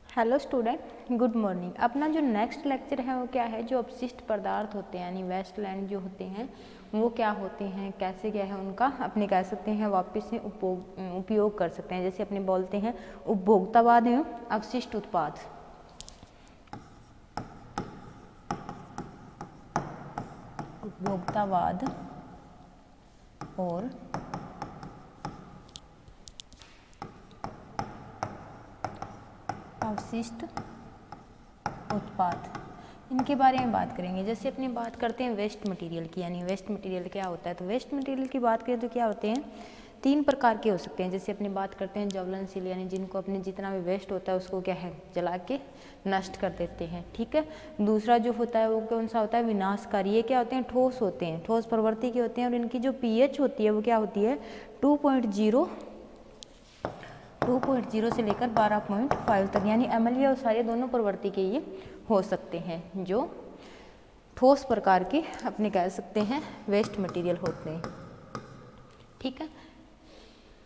Hello student, good morning. अपना जो next lecture है वो क्या है, जो अपशिष्ट पदार्थ होते हैं यानी वेस्टलैंड जो होते हैं वो क्या होते हैं, कैसे क्या है उनका अपने कह सकते हैं वापस से उपयोग कर सकते हैं। जैसे अपने बोलते हैं उपभोक्तावाद एवं अपशिष्ट उत्पाद। उपभोक्तावाद और अवशिष्ट उत्पाद, इनके बारे में बात करेंगे। जैसे अपनी बात करते हैं वेस्ट मटेरियल की, यानी वेस्ट मटेरियल क्या होता है। तो वेस्ट मटेरियल की बात करें तो क्या होते हैं, 3 प्रकार के हो सकते हैं। जैसे अपनी बात करते हैं ज्वलनशील, यानी जिनको अपने जितना भी वेस्ट होता है उसको क्या है जला के नष्ट कर देते हैं, ठीक है। दूसरा जो होता है वो कौन सा होता है, विनाशकारी। ये क्या होते हैं, ठोस होते हैं, ठोस प्रवृत्ति के होते हैं और इनकी जो pH होती है वो क्या होती है 2.0 से लेकर 12.5 तक, यानी अम्लीय और क्षारीय दोनों प्रवृत्ति के ये हो सकते हैं, जो ठोस प्रकार के अपने कह सकते हैं वेस्ट मटेरियल होते हैं, ठीक है,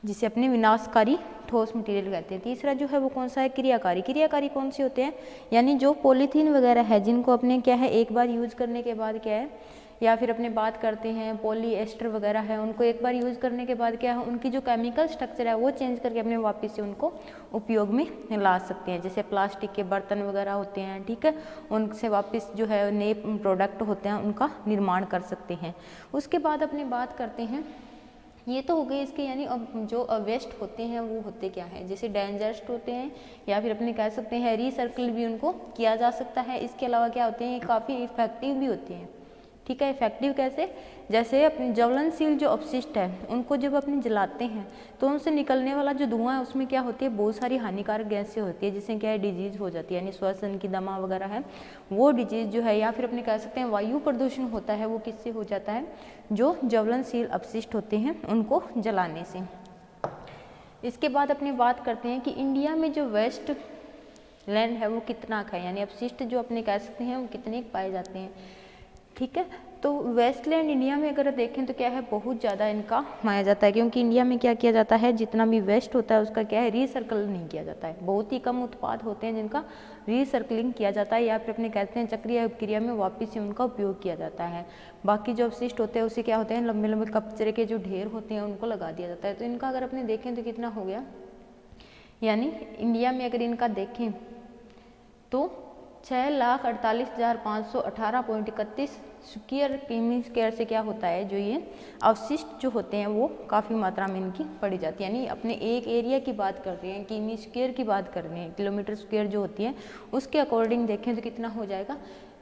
जिसे अपने विनाशकारी ठोस मटेरियल कहते हैं। तीसरा जो है वो कौन सा है, क्रियाकारी। क्रियाकारी कौन से होते हैं, यानी जो पॉलीथीन वगैरह है जिनको अपने क्या है एक बार यूज करने के बाद क्या है, या फिर अपने बात करते हैं पॉलीएस्टर वगैरह है, उनको एक बार यूज़ करने के बाद क्या है उनकी जो केमिकल स्ट्रक्चर है वो चेंज करके अपने वापस से उनको उपयोग में ला सकते हैं। जैसे प्लास्टिक के बर्तन वगैरह होते हैं, ठीक है, उनसे वापस जो है नए प्रोडक्ट होते हैं उनका निर्माण कर सकते हैं। उसके बाद अपनी बात करते हैं, ये तो हो गए इसके, यानी अब जो वेस्ट होते हैं वो होते क्या है, जैसे डाइजेस्ट होते हैं या फिर अपने कह सकते हैं रिसाइकिल भी उनको किया जा सकता है। इसके अलावा क्या होते हैं, ये काफ़ी इफेक्टिव भी होते हैं, ठीक है। इफेक्टिव कैसे, जैसे अपने ज्वलनशील जो अपशिष्ट है उनको जब अपने जलाते हैं तो उनसे निकलने वाला जो धुआं है उसमें क्या होती है, बहुत सारी हानिकारक गैसें होती है, जिससे क्या है डिजीज हो जाती है, यानी श्वसन की दमा वगैरह है वो डिजीज जो है, या फिर अपने कह सकते हैं वायु प्रदूषण होता है वो किससे हो जाता है, जो ज्वलनशील अपशिष्ट होते हैं उनको जलाने से। इसके बाद अपनी बात करते हैं कि इंडिया में जो वेस्ट लैंड है वो कितना का है, यानी अपशिष्ट जो अपने कह सकते हैं वो कितने पाए जाते हैं, ठीक है। तो वेस्टलैंड इंडिया में अगर देखें तो क्या है बहुत ज़्यादा इनका माना जाता है, क्योंकि इंडिया में क्या किया जाता है, जितना भी वेस्ट होता है उसका क्या है रिसाइकल नहीं किया जाता है। बहुत ही कम उत्पाद होते हैं जिनका रिसाइकलिंग किया जाता है, या फिर अपने कहते हैं चक्रीय अपक्रिया में वापस से उनका उपयोग किया जाता है। बाकी जो अवशिष्ट होते हैं उसे क्या होते हैं, लंबे लंबे कचरे के जो ढेर होते हैं उनको लगा दिया जाता है। तो इनका अगर अपने देखें तो कितना हो गया, यानी इंडिया में अगर इनका देखें तो 6,48,518.31 स्क्वायर किमी से क्या होता है, जो ये अवशिष्ट जो होते हैं वो काफ़ी मात्रा में इनकी पड़ी जाती है। यानी अपने एक एरिया की बात कर रहे हैं, किमी स्क्वायर की बात कर रहे हैं, किलोमीटर स्क्वायर जो होती है उसके अकॉर्डिंग देखें तो कितना हो जाएगा,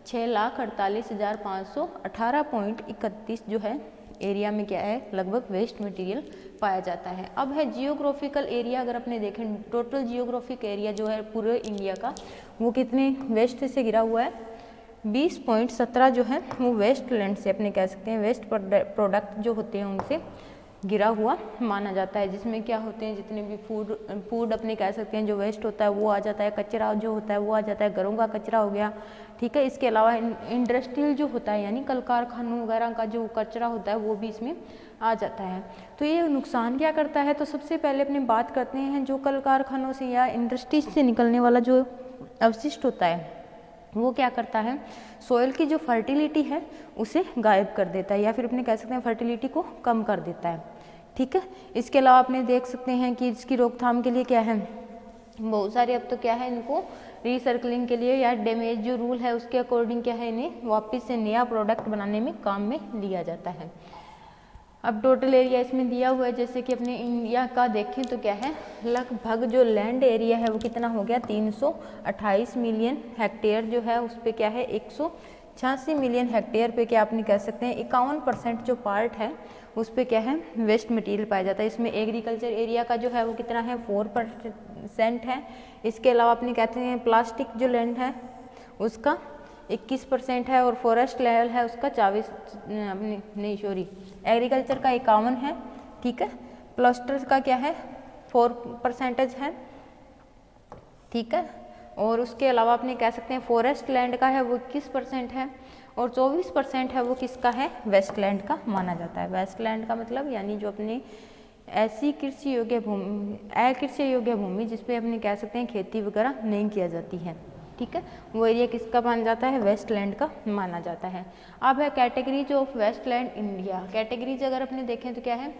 6,48,518.31 जो है एरिया में क्या है लगभग वेस्ट मटेरियल पाया जाता है। अब है जियोग्राफिकल एरिया, अगर अपने देखें टोटल जियोग्राफिक एरिया जो है पूरे इंडिया का वो कितने वेस्ट से घिरा हुआ है, 20.17 जो है वो वेस्ट लैंड से अपने कह सकते हैं वेस्ट प्रोडक्ट जो होते हैं उनसे गिरा हुआ माना जाता है, जिसमें क्या होते हैं जितने भी फूड अपने कह सकते हैं जो वेस्ट होता है वो आ जाता है, कचरा जो होता है वो आ जाता है, घरों का कचरा हो गया, ठीक है। इसके अलावा इंडस्ट्रियल जो होता है यानी कल कारखानों वगैरह का जो कचरा होता है वो भी इसमें आ जाता है। तो ये नुकसान क्या करता है, तो सबसे पहले अपने बात करते हैं जो कल कारखानों से या इंडस्ट्रीज से निकलने वाला जो अवशिष्ट होता है वो क्या करता है, सोइल की जो फर्टिलिटी है उसे गायब कर देता है, या फिर अपने कह सकते हैं फर्टिलिटी को कम कर देता है, ठीक है। इसके अलावा अपने देख सकते हैं कि इसकी रोकथाम के लिए क्या है, बहुत सारे अब तो क्या है इनको रिसाइकलिंग के लिए या डैमेज जो रूल है उसके अकॉर्डिंग क्या है इन्हें वापस से नया प्रोडक्ट बनाने में काम में लिया जाता है। अब टोटल एरिया इसमें दिया हुआ है, जैसे कि अपने इंडिया का देखें तो क्या है लगभग जो लैंड एरिया है वो कितना हो गया, 328 मिलियन हेक्टेयर जो है उस पर क्या है 186 मिलियन हेक्टेयर पे क्या अपने कह सकते हैं 51% जो पार्ट है उस पर क्या है वेस्ट मटेरियल पाया जाता है। इसमें एग्रीकल्चर एरिया का जो है वो कितना है 4% है। इसके अलावा अपने कहते हैं प्लास्टिक जो लैंड है उसका 21% है, और फॉरेस्ट लेवल है उसका 24 नहीं सॉरी एग्रीकल्चर का 51 है, ठीक है। प्लास्टर का क्या है 4% है, ठीक है। और उसके अलावा अपने कह सकते हैं फॉरेस्ट लैंड का है वो 21% है, और 24% है वो किसका है वेस्ट लैंड का माना जाता है। वेस्ट लैंड का मतलब यानी जो अपने ऐसी कृषि योग्य भूमि, अकृषि योग्य भूमि जिसपे अपने कह सकते हैं खेती वगैरह नहीं किया जाती है, ठीक है, वो एरिया किसका माना जाता है, वेस्टलैंड का माना जाता है। अब है categories of wasteland India. Categories अगर अपने देखें तो क्या है,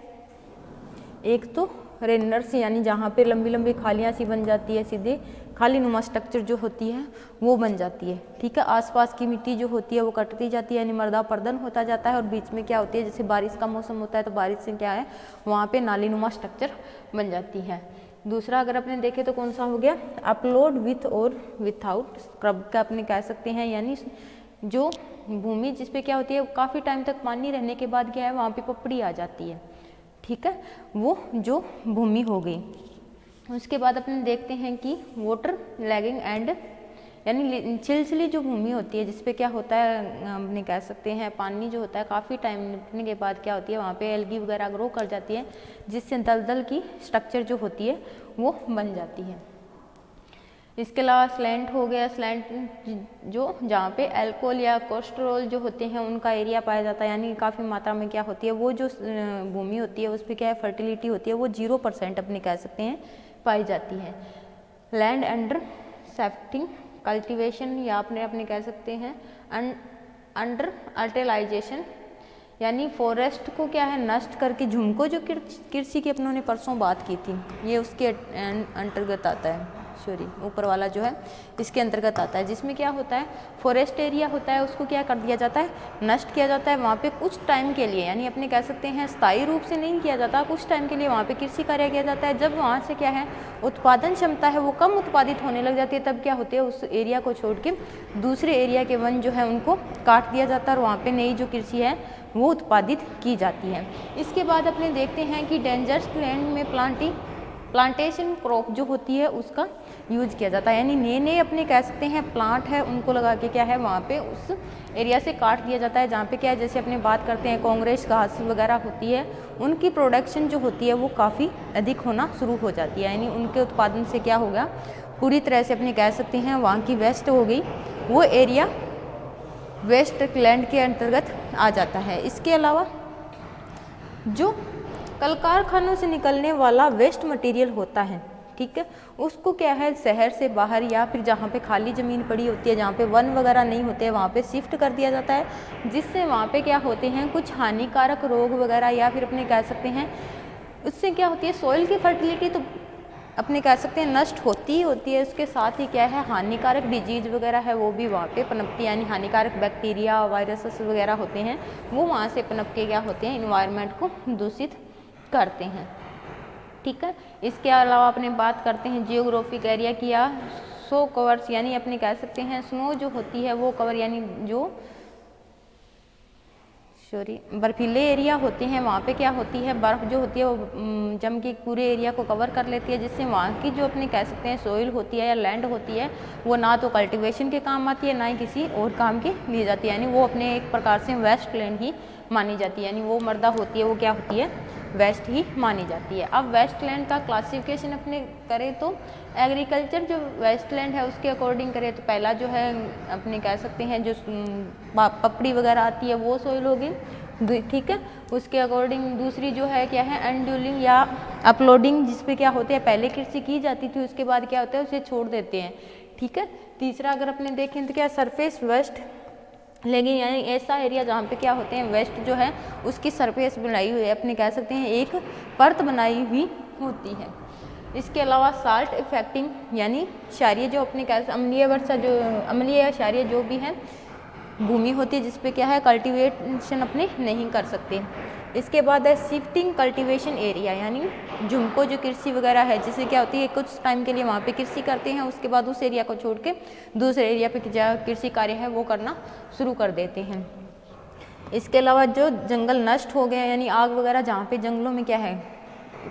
एक तो रेनर्स यानी जहाँ पे लंबी लंबी खालियाँ सी बन जाती है, सीधे खाली नुमा स्ट्रक्चर जो होती है वो बन जाती है, ठीक है, आसपास की मिट्टी जो होती है वो कटती जाती है, यानी मृदा पर्दन होता जाता है, और बीच में क्या होती है, जैसे बारिश का मौसम होता है तो बारिश से क्या है वहाँ पे नाली नुमा स्ट्रक्चर बन जाती है। दूसरा अगर अपने देखें तो कौन सा हो गया, अपलोड विथ और विथआउट स्क्रब का अपने कह सकते हैं, यानी जो भूमि जिसपे क्या होती है काफ़ी टाइम तक पानी रहने के बाद क्या है वहाँ पे पपड़ी आ जाती है, ठीक है, वो जो भूमि हो गई। उसके बाद अपने देखते हैं कि वाटर लैगिंग एंड यानी छिलछिली जो भूमि होती है जिसपे क्या होता है, अपने कह सकते हैं पानी जो होता है काफ़ी टाइम निकलने के बाद क्या होती है वहाँ पे एल्गी वगैरह ग्रो कर जाती है, जिससे दलदल की स्ट्रक्चर जो होती है वो बन जाती है। इसके अलावा स्लैंट हो गया, स्लैंट जो जहाँ पे अल्कोहल या कोलेस्ट्रॉल जो होते हैं उनका एरिया पाया जाता है, यानी काफ़ी मात्रा में क्या होती है वो जो भूमि होती है उस पर क्या है फर्टिलिटी होती है वो 0% अपने कह सकते हैं पाई जाती है। लैंड अंडर सेफ्टिंग कल्टीवेशन या अपने कह सकते हैं अंडर अर्टिलाइजेशन, यानी फॉरेस्ट को क्या है नष्ट करके झुमको जो कृषि की अपनों ने परसों बात की थी ये उसके अंतर्गत आता है, सॉरी ऊपर वाला जो है इसके अंतर्गत आता है, जिसमें क्या होता है फॉरेस्ट एरिया होता है उसको क्या कर दिया जाता है, नष्ट किया जाता है, वहाँ पे कुछ टाइम के लिए, यानी अपने कह सकते हैं स्थायी रूप से नहीं किया जाता, कुछ टाइम के लिए वहाँ पे कृषि कार्य किया जाता है। जब वहाँ से क्या है उत्पादन क्षमता है वो कम उत्पादित होने लग जाती है, तब क्या होती है उस एरिया को छोड़ के दूसरे एरिया के वन जो है उनको काट दिया जाता है और वहाँ पर नई जो कृषि है वो उत्पादित की जाती है। इसके बाद अपने देखते हैं कि डेंजरस लैंड में प्लांटेशन क्रॉप जो होती है उसका यूज किया जाता है, यानी नए नए अपने कह सकते हैं प्लांट है उनको लगा के क्या है वहाँ पे उस एरिया से काट दिया जाता है, जहाँ पे क्या है जैसे अपने बात करते हैं कांग्रेस घास वगैरह होती है उनकी प्रोडक्शन जो होती है वो काफ़ी अधिक होना शुरू हो जाती है, यानी उनके उत्पादन से क्या होगा पूरी तरह से अपने कह सकते हैं वहाँ की वेस्ट हो गई, वो एरिया वेस्ट लैंड के अंतर्गत आ जाता है। इसके अलावा जो कल कारखानों से निकलने वाला वेस्ट मटेरियल होता है, ठीक है, उसको क्या है शहर से बाहर या फिर जहाँ पे खाली ज़मीन पड़ी होती है जहाँ पे वन वगैरह नहीं होते हैं वहाँ पे शिफ्ट कर दिया जाता है, जिससे वहाँ पे क्या होते हैं कुछ हानिकारक रोग वगैरह या फिर अपने कह सकते हैं उससे क्या होती है सॉइल की फर्टिलिटी तो अपने कह सकते हैं नष्ट होती ही होती है, उसके साथ ही क्या है हानिकारक डिजीज वगैरह है वो भी वहाँ पे पनपती है, यानी हानिकारक बैक्टीरिया वायरसेस वगैरह होते हैं वो वहाँ से पनप के क्या होते हैं इन्वायरमेंट को दूषित करते हैं, ठीक है। इसके अलावा अपने बात करते हैं जियोग्राफिक एरिया की या सो कवर्स, यानी अपने कह सकते हैं स्नो जो होती है वो कवर यानी जो बर्फीले एरिया होते हैं वहाँ पे क्या होती है बर्फ़ जो होती है वो जम के पूरे एरिया को कवर कर लेती है, जिससे वहाँ की जो अपने कह सकते हैं सोइल होती है या लैंड होती है वो ना तो कल्टीवेशन के काम आती है ना ही किसी और काम की ली जाती है, यानी वो अपने एक प्रकार से वेस्ट लैंड ही मानी जाती है, यानी वो मृदा होती है वो क्या होती है वेस्ट ही मानी जाती है। अब वेस्ट लैंड का क्लासिफिकेशन अपने करें तो एग्रीकल्चर जो वेस्ट लैंड है उसके अकॉर्डिंग करें तो पहला जो है अपने कह सकते हैं जो पपड़ी वगैरह आती है वो सोइल होगी, ठीक है। उसके अकॉर्डिंग दूसरी जो है क्या है अनड्यूलिंग या अपलोडिंग, जिसपे क्या होते हैं पहले कृषि की जाती थी उसके बाद क्या होता है उसे छोड़ देते हैं, ठीक है। तीसरा अगर अपने देखें तो क्या सरफेस वेस्ट लेकिन यानी ऐसा एरिया जहाँ पे क्या होते हैं वेस्ट जो है उसकी सरफेस बनाई हुई है अपने कह सकते हैं एक परत बनाई हुई होती है। इसके अलावा साल्ट इफेक्टिंग यानी क्षारीय जो अपने कह अम्लीय वर्षा जो अम्लीय या क्षारीय जो भी है भूमि होती है जिसपे क्या है कल्टीवेशन अपने नहीं कर सकते। इसके बाद है शिफ्टिंग कल्टीवेशन एरिया, यानी झुमको जो कृषि वगैरह है जिससे क्या होती है कुछ टाइम के लिए वहाँ पे कृषि करते हैं उसके बाद उस एरिया को छोड़ के दूसरे एरिया पे कृषि कार्य है वो करना शुरू कर देते हैं। इसके अलावा जो जंगल नष्ट हो गए यानी आग वगैरह जहाँ पे जंगलों में क्या है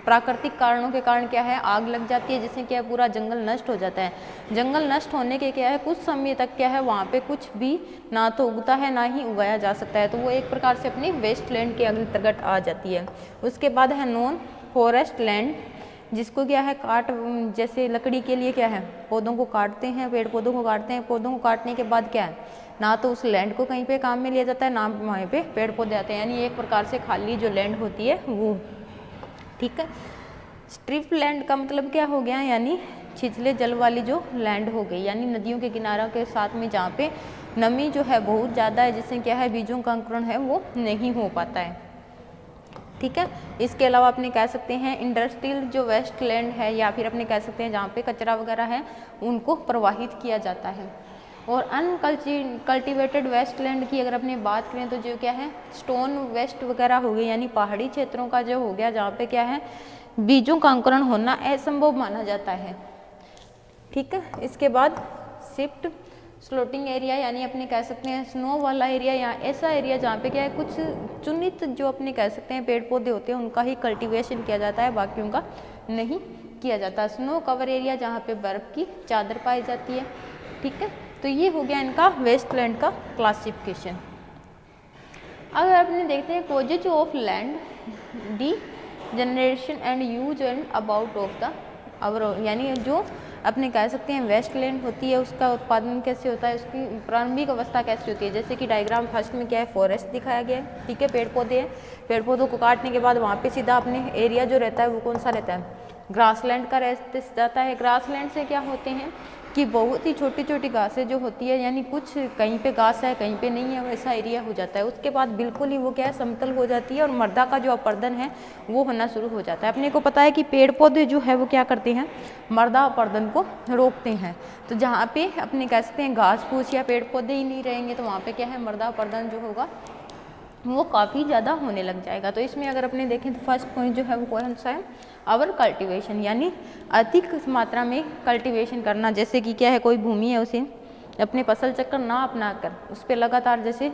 प्राकृतिक कारणों के कारण क्या है आग लग जाती है जिससे क्या है पूरा जंगल नष्ट हो जाता है। जंगल नष्ट होने के क्या है कुछ समय तक क्या है वहाँ पे कुछ भी ना तो उगता है ना ही उगाया जा सकता है, तो वो एक प्रकार से अपनी वेस्ट लैंड के अंतर्गत आ जाती है। उसके बाद है नॉन फॉरेस्ट लैंड, जिसको क्या है काट जैसे लकड़ी के लिए क्या है पौधों को काटते हैं, पेड़ पौधों को काटते हैं, पौधों को काटने के बाद क्या है ना तो उस लैंड को कहीं पे काम में लिया जाता है ना वहाँ पे पेड़ पौधे आते हैं, यानी एक प्रकार से खाली जो लैंड होती है वो, ठीक है। स्ट्रिप लैंड का मतलब क्या हो गया, यानी छिछले जल वाली जो लैंड हो गई, यानी नदियों के किनारों के साथ में जहाँ पे नमी जो है बहुत ज़्यादा है, जिससे क्या है बीजों का अंकुरण है वो नहीं हो पाता है। ठीक है। इसके अलावा अपने कह सकते हैं इंडस्ट्रियल जो वेस्ट लैंड है, या फिर अपने कह सकते हैं जहाँ पे कचरा वगैरह है उनको प्रवाहित किया जाता है। और अनकल्टिवेटेड वेस्ट लैंड की अगर अपने बात करें तो जो क्या है स्टोन वेस्ट वगैरह हो गई, यानी पहाड़ी क्षेत्रों का जो हो गया जहाँ पे क्या है बीजों का अंकुरण होना असंभव माना जाता है। ठीक है। इसके बाद शिफ्ट स्लोटिंग एरिया, यानी अपने कह सकते हैं स्नो वाला एरिया, या ऐसा एरिया जहाँ पे क्या है कुछ चुनित जो अपने कह सकते हैं पेड़ पौधे होते हैं उनका ही कल्टीवेशन किया जाता है, बाकियों का नहीं किया जाता। स्नो कवर एरिया जहाँ पे बर्फ की चादर पाई जाती है। ठीक है। तो ये हो गया इनका वेस्टलैंड का क्लासिफिकेशन। अगर अपने देखते हैं causes of land degeneration and use and about of the hour, यानी जो अपने कह सकते हैं वेस्टलैंड होती है उसका उत्पादन कैसे होता है, उसकी प्रारंभिक अवस्था कैसी होती है। जैसे कि डायग्राम फर्स्ट में क्या है फॉरेस्ट दिखाया गया है। ठीक है। पेड़ पौधे हैं, पेड़ पौधों को काटने के बाद वहाँ पे सीधा अपने एरिया जो रहता है वो कौन सा रहता है, ग्रासलैंड का रह जाता है। ग्रासलैंड से क्या होते हैं कि बहुत ही छोटी छोटी घासें जो होती है, यानी कुछ कहीं पे घास है कहीं पे नहीं है, वैसा एरिया हो जाता है। उसके बाद बिल्कुल ही वो क्या है समतल हो जाती है और मृदा का जो अपर्दन है वो होना शुरू हो जाता है। अपने को पता है कि पेड़ पौधे जो है वो क्या करते हैं, मृदा अपर्दन को रोकते हैं। तो जहाँ पे अपने कह सकते हैं घास फूस या पेड़ पौधे ही नहीं रहेंगे तो वहाँ पे क्या है मृदा अपर्दन जो होगा वो काफ़ी ज़्यादा होने लग जाएगा। तो इसमें अगर अपने देखें तो फर्स्ट पॉइंट जो है वो कौन सा है, अवर कल्टीवेशन, यानी अधिक मात्रा में कल्टीवेशन करना। जैसे कि क्या है कोई भूमि है उसे अपने फसल चक्र ना अपना कर उस पर लगातार जैसे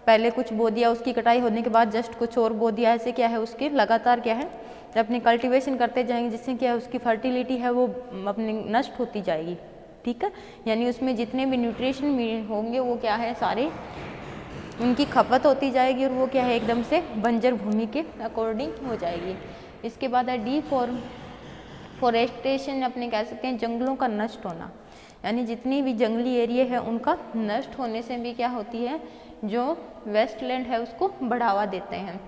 पहले कुछ बो दिया, उसकी कटाई होने के बाद जस्ट कुछ और बो दिया, ऐसे क्या है उसके लगातार क्या है अपनी कल्टीवेशन करते जाएंगे, जिससे क्या है उसकी फर्टिलिटी है वो अपनी नष्ट होती जाएगी। ठीक है। यानी उसमें जितने भी न्यूट्रिशन होंगे वो क्या है सारे उनकी खपत होती जाएगी और वो क्या है एकदम से बंजर भूमि के अकॉर्डिंग हो जाएगी। इसके बाद है फॉरेस्टेशन, अपने कह सकते हैं जंगलों का नष्ट होना, यानी जितनी भी जंगली एरिया है उनका नष्ट होने से भी क्या होती है जो वेस्टलैंड है उसको बढ़ावा देते हैं।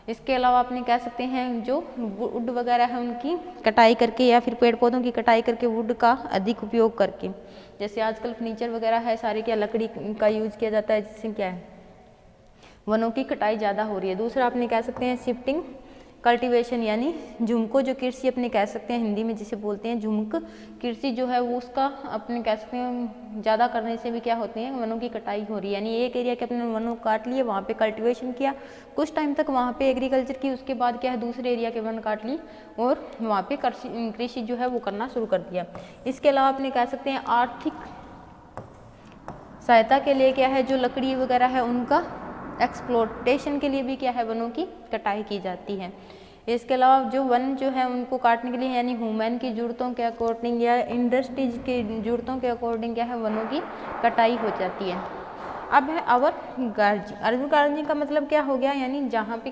इसके अलावा अपने कह सकते हैं जो वुड वगैरह है उनकी कटाई करके या फिर पेड़ पौधों की कटाई करके वुड का अधिक उपयोग करके, जैसे आजकल फर्नीचर वगैरह है सारे क्या लकड़ी का यूज किया जाता है, जिससे क्या है वनों की कटाई ज़्यादा हो रही है। दूसरा अपने कह सकते हैं शिफ्टिंग कल्टीवेशन, यानी झुमको जो कृषि अपने कह सकते हैं हिंदी में जिसे बोलते हैं झुमक कृषि जो है वो उसका अपने कह सकते हैं ज़्यादा करने से भी क्या होते हैं वनों की कटाई हो रही है। यानी एक एरिया के अपने वनों काट लिए, वहाँ पे कल्टीवेशन किया, कुछ टाइम तक वहाँ पे एग्रीकल्चर की, उसके बाद क्या है दूसरे एरिया के वन काट ली और वहाँ पे कृषि जो है वो करना शुरू कर दिया। इसके अलावा अपने कह सकते हैं आर्थिक सहायता के लिए क्या है जो लकड़ी वगैरह है उनका एक्सप्लोटेशन के लिए भी क्या है वनों की कटाई की जाती है। इसके अलावा जो वन जो है उनको काटने के लिए यानी ह्यूमन की जरूरतों के अकॉर्डिंग या इंडस्ट्रीज की जरूरतों के अकॉर्डिंग क्या है वनों की कटाई हो जाती है। अब है अवर गार्जिंग का मतलब क्या हो गया, यानी जहाँ पे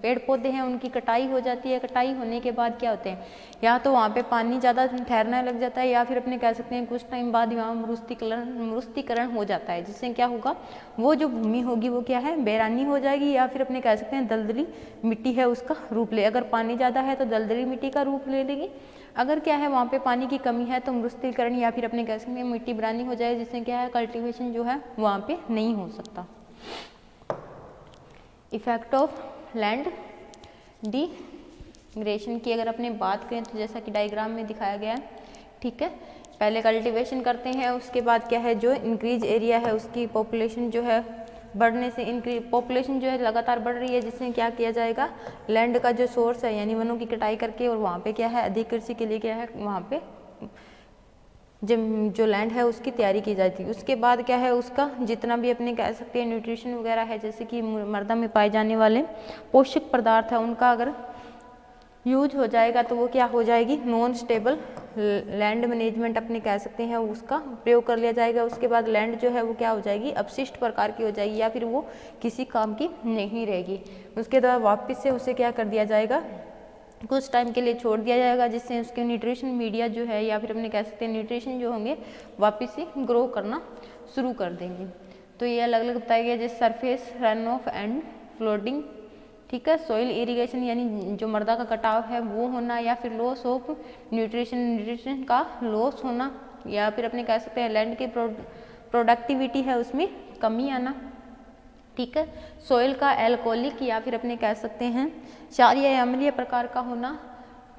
पेड़ पौधे हैं उनकी कटाई हो जाती है। कटाई होने के बाद क्या होते हैं या तो वहाँ पे पानी ज़्यादा ठहरने लग जाता है या फिर अपने कह सकते हैं कुछ टाइम बाद यहाँ मरुस्थलीकरण हो जाता है, जिससे क्या होगा वो जो भूमि होगी वो क्या है बैरानी हो जाएगी या फिर अपने कह सकते हैं दलदली मिट्टी है उसका रूप ले। अगर पानी ज़्यादा है तो दलदली मिट्टी का रूप ले लेगी, अगर क्या है वहाँ पे पानी की कमी है तो मरुस्थलीकरण या फिर अपने कह सकते हैं मिट्टी बरानी हो जाए, जिससे क्या है कल्टीवेशन जो है वहाँ पे नहीं हो सकता। इफेक्ट ऑफ लैंड डिग्रेडेशन की अगर अपने बात करें तो जैसा कि डायग्राम में दिखाया गया है, ठीक है, पहले कल्टीवेशन करते हैं, उसके बाद क्या है जो इंक्रीज एरिया है उसकी पॉपुलेशन जो है बढ़ने से पॉपुलेशन जो है लगातार बढ़ रही है, जिससे क्या किया जाएगा लैंड का जो सोर्स है यानी वनों की कटाई करके और वहाँ पे क्या है अधिक कृषि के लिए क्या है वहाँ पे जो लैंड है उसकी तैयारी की जाती है। उसके बाद क्या है उसका जितना भी अपने कह सकते हैं न्यूट्रिशन वगैरह है जैसे कि मृदा में पाए जाने वाले पोषक पदार्थ है उनका अगर यूज हो जाएगा तो वो क्या हो जाएगी नॉन स्टेबल लैंड मैनेजमेंट अपने कह सकते हैं उसका प्रयोग कर लिया जाएगा। उसके बाद लैंड जो है वो क्या हो जाएगी अपशिष्ट प्रकार की हो जाएगी या फिर वो किसी काम की नहीं रहेगी। उसके बाद वापस से उसे क्या कर दिया जाएगा कुछ टाइम के लिए छोड़ दिया जाएगा, जिससे उसके न्यूट्रिशन मीडिया जो है या फिर अपने कह सकते हैं न्यूट्रिशन जो होंगे वापस से ग्रो करना शुरू कर देंगे। तो ये अलग अलग बताया गया जैसे surface run of and floating ठीक है। सॉइल इरिगेशन यानी जो मृदा का कटाव है वो होना, या फिर लॉस ऑफ न्यूट्रिशन का लॉस होना, या फिर अपने कह सकते हैं लैंड की प्रोडक्टिविटी है उसमें कमी आना, ठीक है। सॉइल का एल्कोहलिक या फिर अपने कह सकते हैं क्षारीय या अम्लीय प्रकार का होना,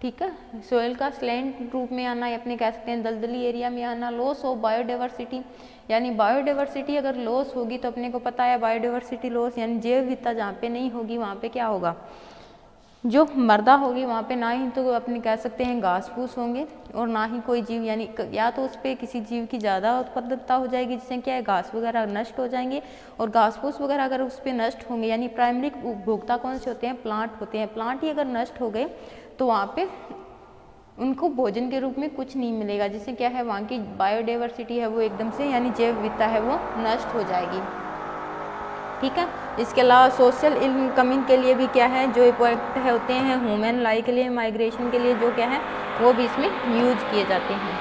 ठीक है। सॉइल का स्लैंट रूप में आना, या अपने कह सकते हैं दलदली एरिया में आना। लॉस ऑफ बायोडाइवर्सिटी यानी बायोडाइवर्सिटी अगर लॉस होगी तो अपने को पता है बायोडाइवर्सिटी लॉस यानी जैव विविधता जहाँ पे नहीं होगी वहाँ पे क्या होगा, जो मृदा होगी वहाँ पे ना ही तो अपने कह सकते हैं घास फूस होंगे और ना ही कोई जीव, यानी या तो उस पर किसी जीव की ज़्यादा उत्पादकता हो जाएगी जिससे क्या है घास वगैरह नष्ट हो जाएंगे, और घास फूस वगैरह अगर उस पर नष्ट होंगे यानी प्राइमरी उपभोक्ता कौन से होते हैं, प्लांट होते हैं। प्लांट ही अगर नष्ट हो गए तो वहाँ पे उनको भोजन के रूप में कुछ नहीं मिलेगा, जिससे क्या है वहाँ की बायोडाइवर्सिटी है वो एकदम से यानी जैव विविधता है वो नष्ट हो जाएगी, ठीक है। इसके अलावा सोशल इनकमिंग के लिए भी क्या है जो इम्पोर्टेंट है होते हैं, ह्यूमन लाइफ के लिए, माइग्रेशन के लिए जो क्या है वो भी इसमें यूज किए जाते हैं।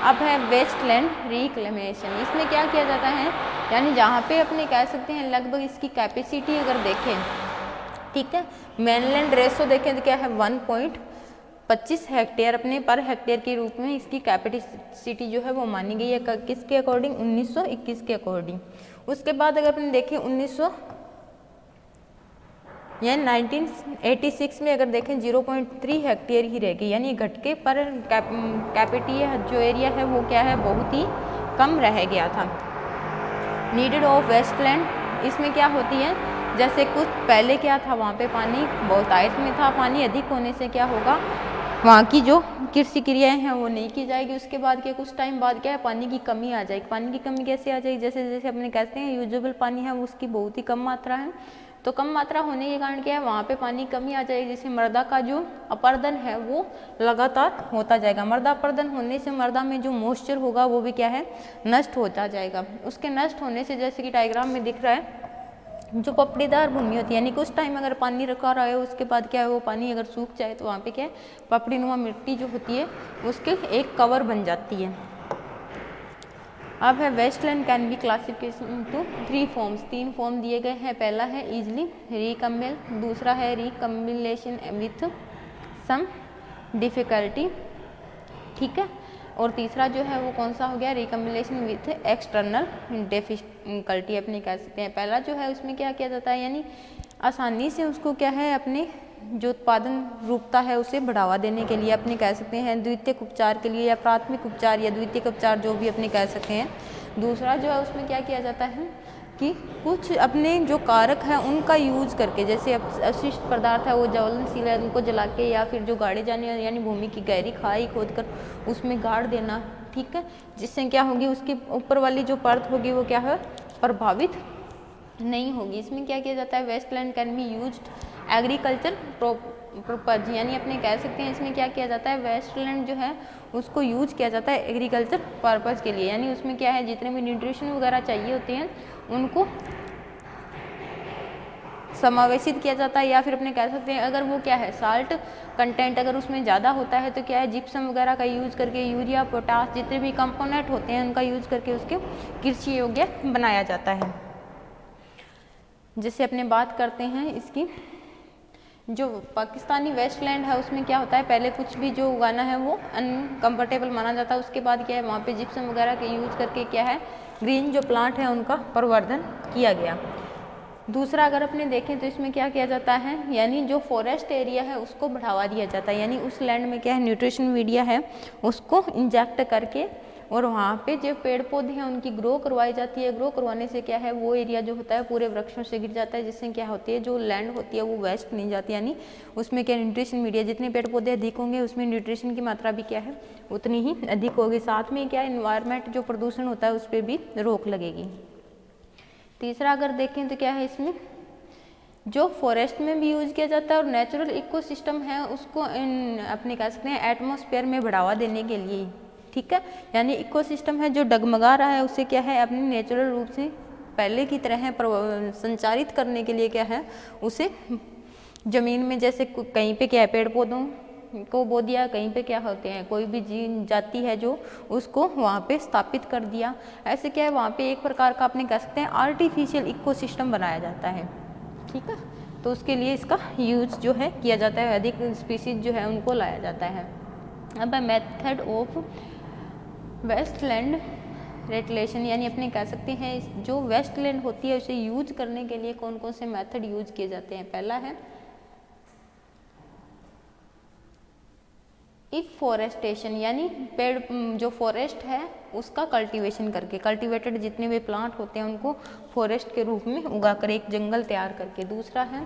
अब है वेस्टलैंड रिक्लेमेशन, इसमें क्या किया जाता है यानी जहाँ पे अपने कह सकते हैं लगभग इसकी कैपेसिटी अगर देखें, ठीक है, मेनलैंड रेशो देखें तो क्या है 1.25 हेक्टेयर अपने पर हेक्टेयर के रूप में इसकी कैपेसिटी जो है वो मानी गई है, किसके अकॉर्डिंग 1921 के अकॉर्डिंग। उसके बाद अगर अपन देखें 1986 में अगर देखें 0.3 हेक्टेयर ही रह गई, यानी घट के पर कैपिटी जो एरिया है वो क्या है बहुत ही कम रह गया था। नीडेड ऑफ वेस्टलैंड, इसमें क्या होती है जैसे कुछ पहले क्या था वहाँ पे पानी बहुतायत में था, पानी अधिक होने से क्या होगा वहाँ की जो कृषि क्रियाएं हैं वो नहीं की जाएगी। उसके बाद क्या कुछ टाइम बाद क्या है पानी की कमी आ जाएगी। पानी की कमी कैसे आ जाएगी, जैसे जैसे अपने कहते हैं यूजेबल पानी है उसकी बहुत ही कम मात्रा है, तो कम मात्रा होने के कारण क्या है वहाँ पे पानी कमी आ जाएगी, जिससे मृदा का जो अपर्दन है वो लगातार होता जाएगा। मृदा अपर्दन होने से मृदा में जो मॉइस्चर होगा वो भी क्या है नष्ट होता जाएगा। उसके नष्ट होने से जैसे कि डायग्राम में दिख रहा है जो पपड़ीदार भूमि होती है यानी कुछ टाइम अगर पानी रखा रहा है उसके बाद क्या है वो पानी अगर सूख जाए तो वहाँ पे क्या है पपड़ीनुमा मिट्टी जो होती है उसके एक कवर बन जाती है। अब है wasteland can be classification to 3 forms, 3 form दिए गए हैं। पहला है इजली रिकम्बेल, दूसरा है रिकम्बिलेशन विथ सम डिफिकल्टी, ठीक है, और तीसरा जो है वो कौन सा हो गया रिकम्बिलेशन विथ एक्सटर्नल डिफिकल्टी अपने कह सकते हैं। पहला जो है उसमें क्या किया जाता है यानी आसानी से उसको क्या है अपने जो उत्पादन रूपता है उसे बढ़ावा देने के लिए अपने कह सकते हैं द्वितीयक उपचार के लिए या प्राथमिक उपचार या द्वितीयक उपचार जो भी अपने कह सकते हैं। दूसरा जो है उसमें क्या किया जाता है कि कुछ अपने जो कारक है उनका यूज करके, जैसे अवशिष्ट पदार्थ है वो ज्वलनशील है उनको जला के या फिर जो गाड़े जाने यानी भूमि की गहरी खाई खोद कर उसमें गाड़ देना, ठीक है, जिससे क्या होगी उसकी ऊपर वाली जो परत होगी वो क्या है प्रभावित नहीं होगी। इसमें क्या किया जाता है wasteland can be used agriculture purpose, यानी अपने कह सकते हैं इसमें क्या किया जाता है वेस्टलैंड जो है उसको यूज किया जाता है एग्रीकल्चर पर्पज के लिए, यानी उसमें क्या है जितने भी न्यूट्रिशन वगैरह चाहिए होते हैं उनको समावेशित किया जाता है, या फिर अपने कह सकते हैं अगर वो क्या है साल्ट कंटेंट अगर उसमें ज़्यादा होता है तो क्या है जिप्सम वगैरह का यूज़ करके यूरिया पोटास जितने भी कंपोनेंट होते हैं उनका यूज़ करके उसके कृषि योग्य बनाया जाता है। जैसे अपने बात करते हैं इसकी जो पाकिस्तानी वेस्टलैंड है उसमें क्या होता है पहले कुछ भी जो उगाना है वो अनकम्फर्टेबल माना जाता है, उसके बाद क्या है वहाँ पे जिप्सम वगैरह के यूज़ करके क्या है ग्रीन जो प्लांट है उनका प्रवर्धन किया गया। दूसरा अगर अपने देखें तो इसमें क्या किया जाता है यानी जो फॉरेस्ट एरिया है उसको बढ़ावा दिया जाता है, यानी उस लैंड में क्या है न्यूट्रिशन मीडिया है उसको इंजेक्ट करके और वहाँ पे जो पेड़ पौधे हैं उनकी ग्रो करवाई जाती है। ग्रो करवाने से क्या है वो एरिया जो होता है पूरे वृक्षों से घिर जाता है, जिससे क्या होती है जो लैंड होती है वो वेस्ट नहीं जाती, यानी उसमें क्या न्यूट्रिशन मीडिया जितने पेड़ पौधे अधिक होंगे उसमें न्यूट्रिशन की मात्रा भी क्या है उतनी ही अधिक होगी। साथ में क्या इन्वायरमेंट जो प्रदूषण होता है उस पर भी रोक लगेगी। तीसरा अगर देखें तो क्या है इसमें जो फॉरेस्ट में भी यूज किया जाता है और नेचुरल इकोसिस्टम है उसको अपने कह सकते हैं एटमॉस्फेयर में बढ़ावा देने के लिए, ठीक है, यानी इकोसिस्टम है जो डगमगा रहा है उसे क्या है अपने नेचुरल रूप से पहले की तरह संचारित करने के लिए क्या है उसे जमीन में जैसे कहीं पे क्या है पेड़ पौधों को बो दिया, कहीं पे क्या होते हैं कोई भी जीव जाति है जो उसको वहाँ पे स्थापित कर दिया, ऐसे क्या है वहाँ पे एक प्रकार का अपने कह सकते हैं आर्टिफिशियल इकोसिस्टम बनाया जाता है, ठीक है। तो उसके लिए इसका यूज जो है किया जाता है, अधिक स्पीसीज जो है उनको लाया जाता है। अब मेथड ऑफ वेस्टलैंड रेगुलेशन, यानी अपने कह सकते हैं जो वेस्टलैंड होती है उसे यूज करने के लिए कौन कौन से मेथड यूज किए जाते हैं। पहला है इफॉरेस्टेशन, यानी पेड़ जो फॉरेस्ट है उसका कल्टीवेशन करके, कल्टीवेटेड जितने भी प्लांट होते हैं उनको फॉरेस्ट के रूप में उगाकर एक जंगल तैयार करके। दूसरा है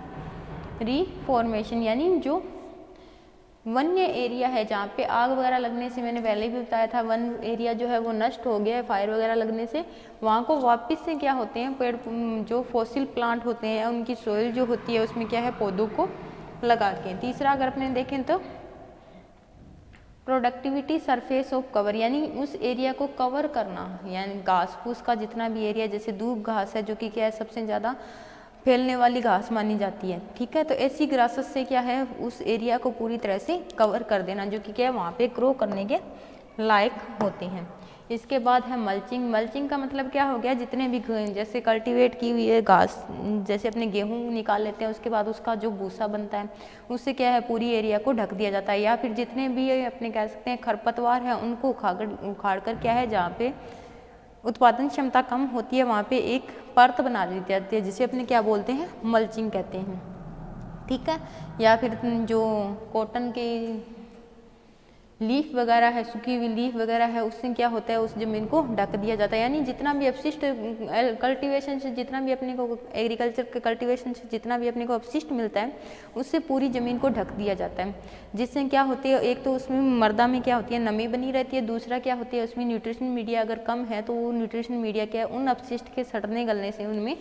रिफॉर्मेशन, यानी जो वन्य एरिया है जहाँ पे आग वगैरह लगने से, मैंने पहले भी बताया था, वन एरिया जो है वो नष्ट हो गया है फायर वगैरह लगने से, वहाँ को वापस से क्या होते हैं पेड़ जो फॉसिल प्लांट होते हैं उनकी सोइल जो होती है उसमें क्या है पौधों को लगा के। तीसरा अगर अपने देखें तो प्रोडक्टिविटी सरफेस ऑफ कवर, यानी उस एरिया को कवर करना, यानी घास फूस का जितना भी एरिया, जैसे दूब घास है जो कि क्या है सबसे ज़्यादा फैलने वाली घास मानी जाती है, ठीक है, तो ऐसी ग्रासेस से क्या है उस एरिया को पूरी तरह से कवर कर देना जो कि क्या है वहाँ पे ग्रो करने के लायक होते हैं। इसके बाद है मल्चिंग। मल्चिंग का मतलब क्या हो गया, जितने भी जैसे कल्टीवेट की हुई है घास, जैसे अपने गेहूं निकाल लेते हैं उसके बाद उसका जो भूसा बनता है उससे क्या है पूरी एरिया को ढक दिया जाता है, या फिर जितने भी अपने कह सकते हैं खरपतवार है उनको उखाड़ कर क्या है जहाँ पे उत्पादन क्षमता कम होती है वहाँ पे एक परत बना दी जाती है जिसे अपने क्या बोलते हैं मल्चिंग कहते हैं, ठीक है। या फिर जो कॉटन के लीफ वगैरह है, सूखी हुई लीफ वगैरह है, उससे क्या होता है उस जमीन को ढक दिया जाता है, यानी जितना भी अपशिष्ट कल्टीवेशन से जितना भी अपने को एग्रीकल्चर के कल्टीवेशन से जितना भी अपने को अपशिष्ट मिलता है उससे पूरी ज़मीन को ढक दिया जाता है, जिससे क्या होती है एक तो उसमें मृदा में क्या होती है नमी बनी रहती है, दूसरा क्या होती है उसमें न्यूट्रिशन मीडिया अगर कम है तो वो न्यूट्रिशन मीडिया क्या है उन अपशिष्ट के सड़ने गलने से उनमें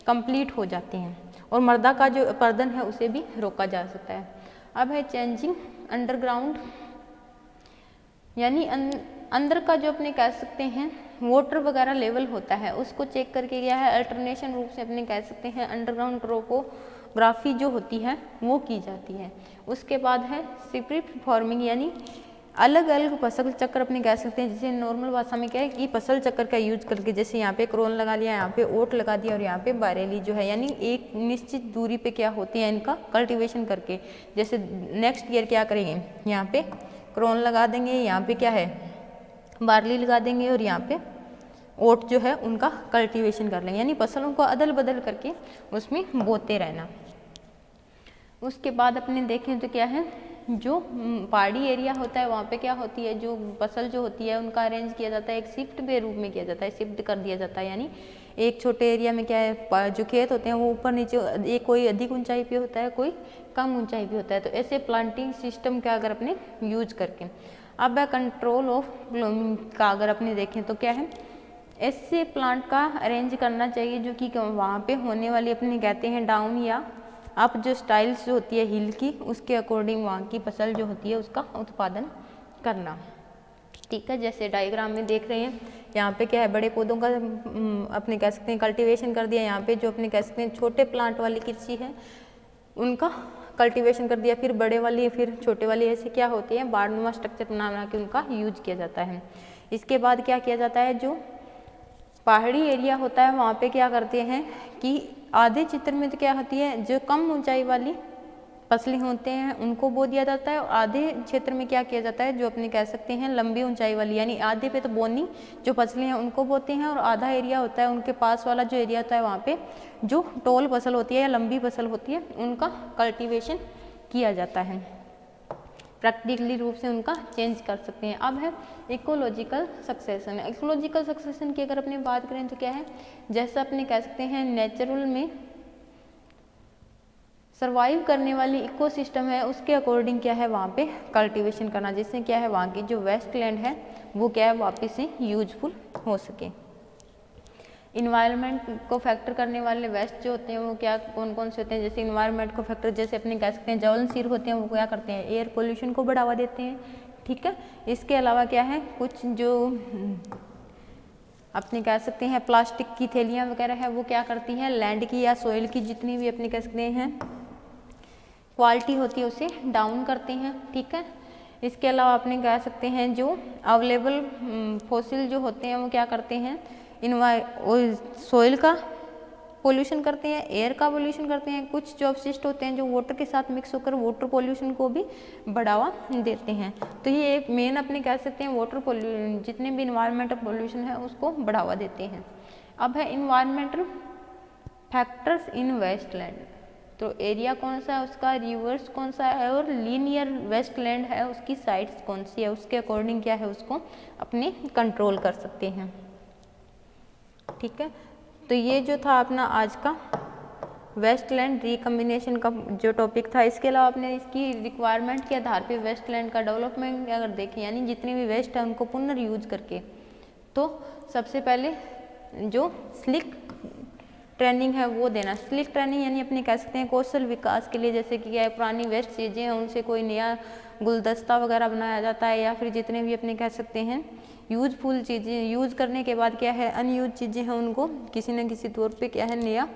कंप्लीट हो जाते हैं और मृदा का जो अपरदन है उसे भी रोका जा सकता है। अब है चेंजिंग अंडरग्राउंड, यानी अंदर का जो अपने कह सकते हैं वाटर वगैरह लेवल होता है उसको चेक करके क्या है अल्टरनेशन रूप से अपने कह सकते हैं अंडरग्राउंड ट्रोपोग्राफी जो होती है वो की जाती है। उसके बाद है सेपरेट फार्मिंग, यानी अलग अलग फसल चक्र अपने कह सकते हैं, जिसे नॉर्मल भाषा में क्या है कि फसल चक्र का यूज करके, जैसे यहाँ पे क्रोन लगा लिया, यहाँ पे ओट लगा दिया और यहाँ पे बारेली जो है, यानी एक निश्चित दूरी पे क्या होती है इनका कल्टीवेशन करके, जैसे नेक्स्ट ईयर क्या करेंगे यहाँ पे क्रोन लगा देंगे, यहाँ पे क्या है बार्ली लगा देंगे और यहाँ पे ओट जो है उनका कल्टीवेशन कर लेंगे, यानी फसलों को अदल बदल करके उसमें बोते रहना। उसके बाद अपने देखें तो क्या है जो पहाड़ी एरिया होता है वहाँ पे क्या होती है जो फसल जो होती है उनका अरेंज किया जाता है एक शिफ्ट के रूप में किया जाता है, शिफ्ट कर दिया जाता है, यानी एक छोटे एरिया में क्या है जो खेत होते हैं वो ऊपर नीचे एक कोई अधिक ऊंचाई पे होता है कोई कम ऊंचाई पे होता है, तो ऐसे प्लांटिंग सिस्टम का अगर अपने यूज करके। अब है कंट्रोल ऑफ ब्लूमिंग का अगर अपने देखें तो क्या है ऐसे प्लांट का अरेंज करना चाहिए जो कि वहाँ पे होने वाली अपने कहते हैं डाउन या अप जो स्टाइल्स जो होती है हिल की उसके अकॉर्डिंग वहाँ की फसल जो होती है उसका उत्पादन करना, ठीक है। जैसे डायग्राम में देख रहे हैं यहाँ पे क्या है बड़े पौधों का अपने कह सकते हैं कल्टीवेशन कर दिया, यहाँ पे जो अपने कह सकते हैं छोटे प्लांट वाली कृषि है उनका कल्टीवेशन कर दिया, फिर बड़े वाली फिर छोटे वाली, ऐसे क्या होती है बाड़नुमा स्ट्रक्चर बना के उनका यूज किया जाता है। इसके बाद क्या किया जाता है जो पहाड़ी एरिया होता है वहाँ पे क्या करते हैं कि आधे चित्र में तो क्या होती है जो कम ऊंचाई वाली फसलें होते हैं उनको बो दिया जाता है और आधे क्षेत्र में क्या किया जाता है जो अपने कह सकते हैं लंबी ऊंचाई वाली, यानी आधे पे तो बोनी जो फसलें हैं उनको बोते हैं और आधा एरिया होता है उनके पास वाला जो एरिया होता है वहाँ पे जो टॉल फसल होती है या लंबी फसल होती है उनका कल्टीवेशन किया जाता है, प्रैक्टिकली रूप से उनका चेंज कर सकते हैं। अब है इकोलॉजिकल सक्सेशन। इकोलॉजिकल सक्सेशन की अगर अपने बात करें तो क्या है जैसा अपने कह सकते हैं नेचुरल में सर्वाइव करने वाली इकोसिस्टम है उसके अकॉर्डिंग क्या है वहाँ पे कल्टीवेशन करना, जिससे क्या है वहाँ की जो वेस्ट लैंड है वो क्या है वापस से यूजफुल हो सके। इन्वायरमेंट को फैक्टर करने वाले वेस्ट जो होते हैं वो क्या कौन कौन से होते हैं, जैसे इन्वायरमेंट को फैक्टर जैसे अपने कह सकते हैं ज्वलनशील होते हैं वो क्या करते हैं एयर पोल्यूशन को बढ़ावा देते हैं, ठीक है। इसके अलावा क्या है कुछ जो अपने कह सकते हैं प्लास्टिक की थैलियाँ वगैरह है वो क्या करती हैं लैंड की या सोइल की जितनी भी अपने कह सकते हैं क्वालिटी होती है उसे डाउन करते हैं, ठीक है। इसके अलावा अपने कह सकते हैं जो अवेलेबल फॉसिल जो होते हैं वो क्या करते हैं सोइल का पोल्यूशन करते हैं, एयर का पोल्यूशन करते हैं, कुछ जो अपशिष्ट होते हैं जो वाटर के साथ मिक्स होकर वाटर पोल्यूशन को भी बढ़ावा देते हैं। तो ये एक मेन अपने कह सकते हैं वाटर पोल्यूशन, जितने भी इन्वायरमेंटल पोल्यूशन है उसको बढ़ावा देते हैं। अब है इन्वायरमेंटल फैक्टर्स इन वेस्टलैंड। तो एरिया कौन सा है उसका, रिवर्स कौन सा है और लीनियर वेस्टलैंड है उसकी साइड्स कौन सी है, उसके अकॉर्डिंग क्या है उसको अपने कंट्रोल कर सकते हैं। ठीक है, तो ये जो था अपना आज का वेस्टलैंड रिकम्बिनेशन का जो टॉपिक था। इसके अलावा आपने इसकी रिक्वायरमेंट के आधार पे वेस्टलैंड का डेवलपमेंट अगर देखें, यानी जितने भी वेस्ट है उनको पुनर्यूज करके, तो सबसे पहले जो स्लिक ट्रेनिंग है वो देना। स्लिक ट्रेनिंग यानी अपने कह सकते हैं कौशल विकास के लिए, जैसे कि क्या है पुरानी वेस्ट चीज़ें हैं उनसे कोई नया गुलदस्ता वगैरह बनाया जाता है, या फिर जितने भी अपने कह सकते हैं यूजफुल चीज़ें यूज़ करने के बाद क्या है अनयूज चीज़ें हैं उनको किसी न किसी तौर पे क्या है नया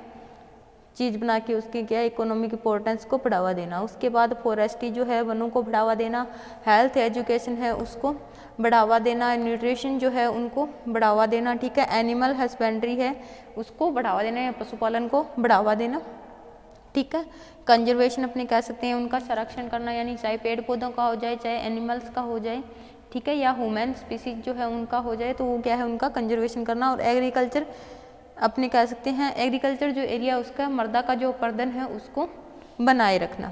चीज़ बना के उसकी क्या है इकोनॉमिक इंपॉर्टेंस को बढ़ावा देना। उसके बाद फॉरेस्ट्री जो है वनों को बढ़ावा देना, हेल्थ एजुकेशन है उसको बढ़ावा देना, न्यूट्रिशन जो है उनको बढ़ावा देना। ठीक है, एनिमल हस्बेंड्री है उसको बढ़ावा देना या पशुपालन को बढ़ावा देना। ठीक है, कंजर्वेशन अपने कह सकते हैं उनका संरक्षण करना, यानी चाहे पेड़ पौधों का हो जाए चाहे एनिमल्स का हो जाए, ठीक है, या ह्यूमन स्पीसीज जो है उनका हो जाए, तो वो क्या है उनका कंजर्वेशन करना। और एग्रीकल्चर अपने कह सकते हैं एग्रीकल्चर जो एरिया उसका मृदा का जो प्रदन है उसको बनाए रखना।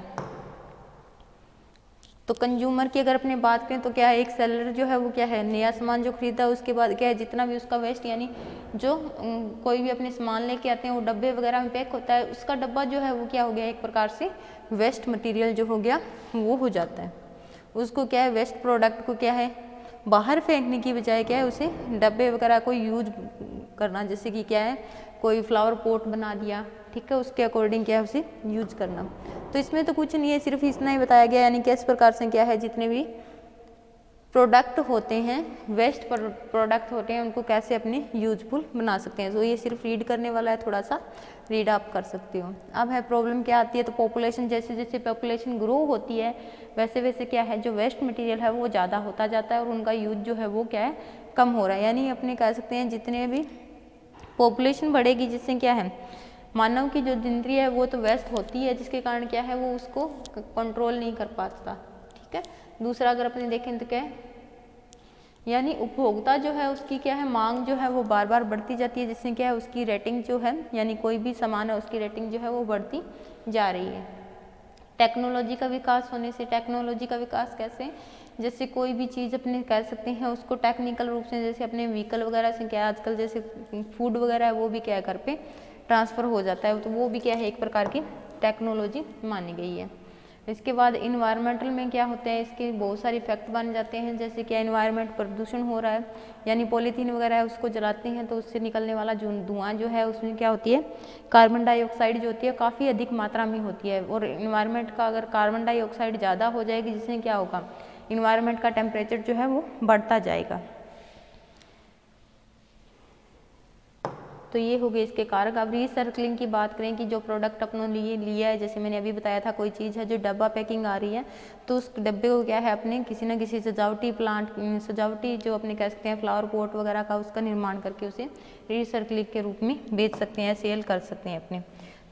तो कंज्यूमर की अगर अपने बात करें तो क्या है एक सेलर जो है वो क्या है नया सामान जो खरीदा उसके बाद क्या है जितना भी उसका वेस्ट, यानी जो कोई भी अपने सामान लेके आते हैं वो डब्बे वगैरह में पैक होता है, उसका डब्बा जो है वो क्या हो गया एक प्रकार से वेस्ट मटेरियल जो हो गया वो हो जाता है। उसको क्या है वेस्ट प्रोडक्ट को क्या है बाहर फेंकने की बजाय क्या है उसे डब्बे वगैरह को यूज करना, जैसे कि क्या है कोई फ्लावर पॉट बना दिया, ठीक है, उसके अकॉर्डिंग क्या है उसे यूज करना। तो इसमें तो कुछ नहीं है, सिर्फ इतना ही बताया गया, यानी कि इस प्रकार से क्या है जितने भी प्रोडक्ट होते हैं वेस्ट प्रोडक्ट होते हैं उनको कैसे अपने यूजफुल बना सकते हैं। तो ये सिर्फ रीड करने वाला है, थोड़ा सा रीड आप कर सकते हो। अब है प्रॉब्लम क्या आती है, तो पॉपुलेशन जैसे जैसे पॉपुलेशन ग्रो होती है वैसे वैसे क्या है जो वेस्ट मटेरियल है वो ज़्यादा होता जाता है और उनका यूज जो है वो क्या है कम हो रहा है। यानी अपने कह सकते हैं जितने भी पॉपुलेशन बढ़ेगी जिससे क्या है मानव की जो जिंदगी है वो तो वेस्ट होती है, जिसके कारण क्या है वो उसको कंट्रोल नहीं कर पाता। ठीक है, दूसरा अगर अपने देखें तो क्या है यानी उपभोक्ता जो है उसकी क्या है मांग जो है वो बार बार बढ़ती जाती है, जिससे क्या है उसकी रेटिंग जो है यानी कोई भी सामान है उसकी रेटिंग जो है वो बढ़ती जा रही है। टेक्नोलॉजी का विकास होने से, टेक्नोलॉजी का विकास कैसे, जैसे कोई भी चीज़ अपने कह सकते हैं उसको टेक्निकल रूप से, जैसे अपने व्हीकल वगैरह से क्या आजकल जैसे फूड वगैरह है वो भी क्या है घर पे ट्रांसफ़र हो जाता है, तो वो भी क्या है एक प्रकार की टेक्नोलॉजी मानी गई है। इसके बाद इन्वायरमेंटल में क्या होता है इसके बहुत सारे इफेक्ट बन जाते हैं, जैसे कि एनवायरनमेंट प्रदूषण हो रहा है, यानी पॉलीथीन वगैरह है उसको जलाते हैं तो उससे निकलने वाला जो धुआं जो है उसमें क्या होती है कार्बन डाइऑक्साइड जो होती है काफ़ी अधिक मात्रा में होती है। और इन्वायरमेंट का अगर कार्बन डाइऑक्साइड ज़्यादा हो जाएगी जिससे क्या होगा इन्वायरमेंट का टेम्परेचर जो है वो बढ़ता जाएगा। तो ये हो गए इसके कारक। अब रीसाइक्लिंग की बात करें कि जो प्रोडक्ट अपनों लिए लिया है, जैसे मैंने अभी बताया था कोई चीज़ है जो डब्बा पैकिंग आ रही है तो उस डब्बे को क्या है अपने किसी न किसी सजावटी प्लांट सजावटी जो अपने कह सकते हैं फ्लावर पॉट वगैरह का उसका निर्माण करके उसे रीसाइक्लिंग के रूप में बेच सकते हैं, सेल कर सकते हैं अपने।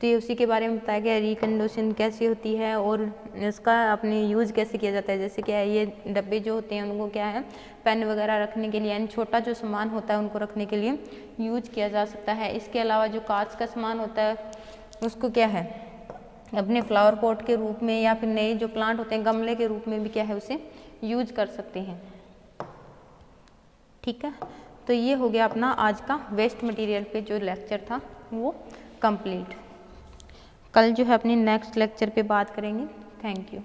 तो ये उसी के बारे में बताया गया रिकंडीशन कैसे होती है और इसका अपने यूज़ कैसे किया जाता है। जैसे क्या है ये डब्बे जो होते हैं उनको क्या है पेन वगैरह रखने के लिए यानी छोटा जो सामान होता है उनको रखने के लिए यूज किया जा सकता है। इसके अलावा जो कांच का सामान होता है उसको क्या है अपने फ्लावर पॉट के रूप में या फिर नए जो प्लांट होते हैं गमले के रूप में भी क्या है उसे यूज कर सकते हैं। ठीक है, तो ये हो गया अपना आज का वेस्ट मटेरियल पे जो लेक्चर था वो कंप्लीट। कल जो है अपने नेक्स्ट लेक्चर पे बात करेंगे। Thank you.